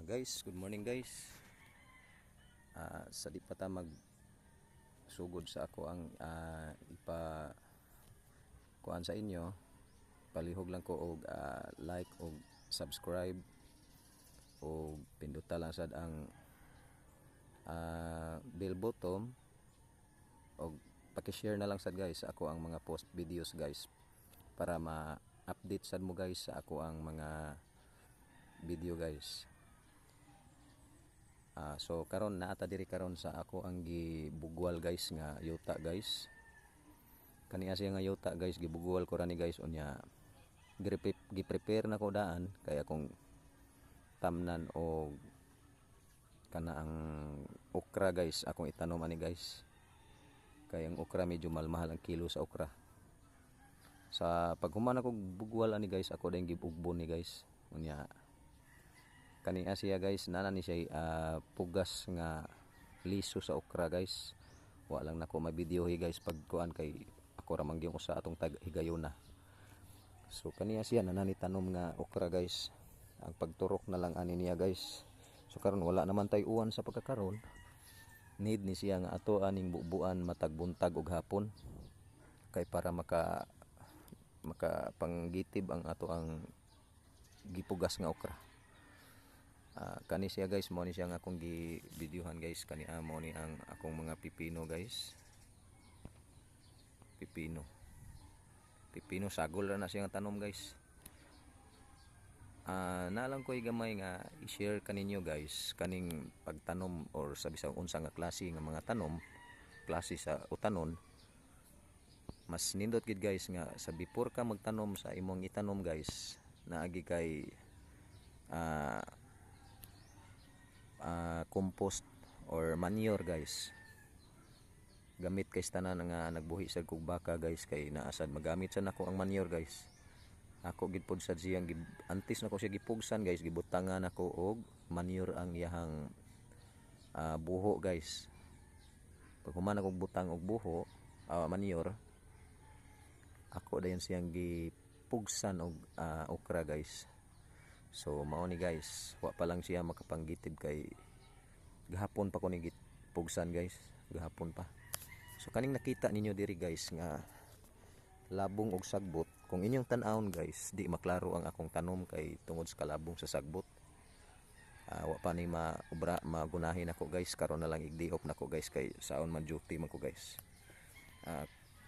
Guys, good morning guys. Sa di pa ta mag sugod sa ako ang ipa kuan sa inyo, palihog lang ko og like og subscribe og pinduta lang sad ang bell button og paki-share na lang sad guys sa ako ang mga post videos guys para ma-update sad mo guys sa ako ang mga video guys. So karon naata diri karon sa ako ang gibugwal guys nga yuta guys. Kaniya siya nga yuta guys, gibugwal ko rani guys unya. Gi-prepare na ko daan kaya kung tamnan o kana ang okra guys akong itanom ani guys. Kaya ang okra medyo mahal ang kilo sa okra. Sa paghuman ako bugwal ani guys, ako din gibugbon ni guys. Unya kaniya siya guys, nana ni siya pugas nga liso sa okra guys. Wa lang nako ma-videohi guys pag kuan kay ako ra man gyud usa atong tag-higayuna. So kaniya siya nana ni tanom nga okra guys. Ang pagturok na lang ani niya guys. So karon wala naman tay uwan sa pagkakaron. Need ni siya nga ato aning bubuan matag buntag ug hapon kay para maka panggitib ang ato ang gipugas nga okra. Kani siya guys, mo ni siya nga akong gi-videohan guys. Kani mo ni ang akong mga pipino guys. Pipino sagol ra na siya nga tanom guys. Nalang ko gamay nga i-share kaninyo guys kaning pagtanom or sa bisang unsa nga klase nga mga tanom, klase sa utanon. Mas nindot gid guys nga sa before ka magtanom sa imong itanom guys, naagi kay compost or manure guys. Gamit kay tanan nga nagbuhi sa kog baka guys kay naasad magamit sa nako ang manure guys. Ako gid pod sad siyang antes nako siya gipugsan guys, gibutangan ako og manure ang iyahang buho guys. Pag human ako butang og buho manure, ako dayon siyang gipugsan og okra guys. So mao ni guys, wa pa lang siya makapanggitib kay gahapon pa ko ni gipugsan guys, gahapon pa. So kaning nakita ninyo diri guys nga labong og sagbot, kung inyong tan-awon guys, di maklaro ang akong tanom kay tungod sa kalabong sa sagbot. Wa pa ni magunahin ako guys, karon na lang igdiop nako guys kay saon man duty man ko guys.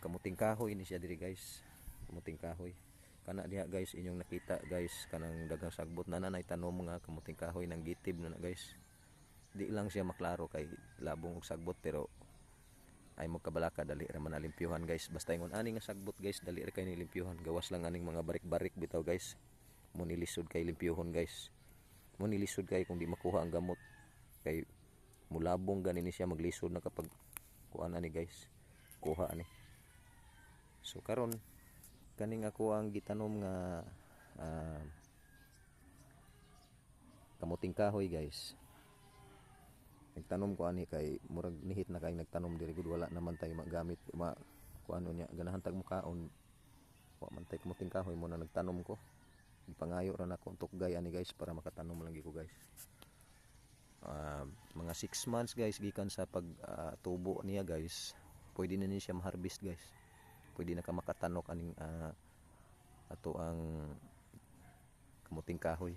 Kamuting kahoy ni siya diri guys, kamuting kahoy. Kana diha guys inyong nakita guys kanang daghang sagbot na nanay tanom nga kamuting kahoy nang gitib na guys. Di lang siya maklaro kay labong og sagbot pero ay mo kabalaka dali ra man limpyuhan guys. Basta ingon ani nga sagbot guys dali ra kay ni limpyuhan, gawas lang aning mga barik-barik bitaw guys. Mo nilisod kay limpyuhon guys. Mo nilisod kay kung di makuha ang gamot kay mulabong gani ni siya maglisod na kapag kuan ani guys. Kuha ani. So karon kaning ako ang gitanom nga kamuting kahoy guys. Nagtanom ko ani kay murag nihit na kay nagtanom diri gud, wala naman tay magamit kuano nya ganahan tag mukaon. Wa man tay kamuting kahoy mo na nagtanom ko. Ipangayo ra nako untuk gay ani guys para makatanom lang gyud ko guys. Mga 6 months guys gikan sa pag tubo niya guys. Pwede na ni siya ma-harvest guys. Pwede na ka makatanok aning ato ang kamuting kahoy.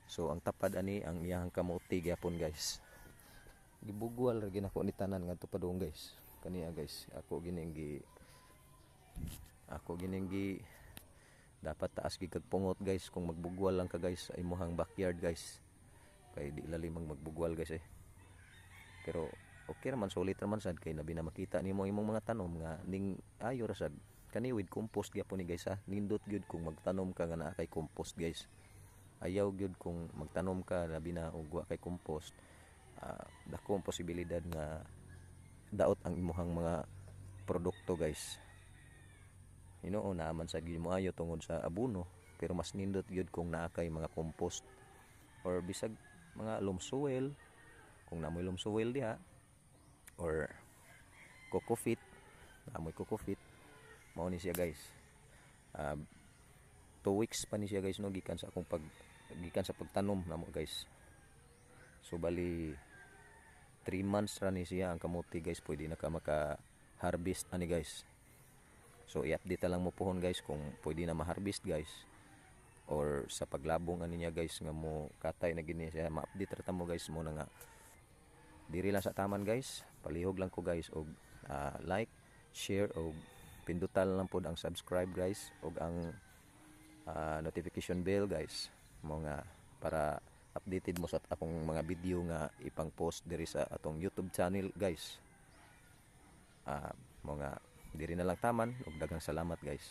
So ang tapad ani ang iyang kamuti gyapon guys. Gibugwal ra ginako ni tanan ngadto padung guys. Kaniya guys, ako gining dapat taas gid kag pungot guys kung magbugwal lang ka guys sa imong backyard guys. Kay di lalim magbugwal guys Pero okay raman, sulit raman sad kay labi na makita nimo imong mga tanom nga ning ayo ra sad. Kani with compost gyapon ni guys Nindot gyud kung magtanom ka nga naa kay compost guys. Ayaw gyud kung magtanom ka labi na og wa kay compost. Dako ang posibilidad nga daot ang imuhang mga produkto guys. Hinuon naaman sa gyud mo ayo tungod sa abono, pero mas nindot gyud kung naa kay mga compost or bisag mga loam soil kung naamoy loam soil diha or coco-fit, naamoy coco-fit. Mao ni siya guys. 2 weeks pa ni siya guys no gikan sa akong gikan sa pagtanom namo guys. So bali 3 months ra ni siya ang kamuti guys, pwede na ka maka harvest ani guys. So i-update lang mo pohon guys kung pwede na ma-harvest guys, or sa paglabong ani niya guys nga mo katay na gini siya, ma-update ra ta mo guys. Mo na nga diri lang sa taman guys, palihog lang ko guys og like, share og pindutal lang pod ang subscribe guys, og ang notification bell guys, mo nga para updated mo sa akong mga video nga ipang post diri sa atong YouTube channel guys. Mo nga diri na lang taman, og daghang salamat guys.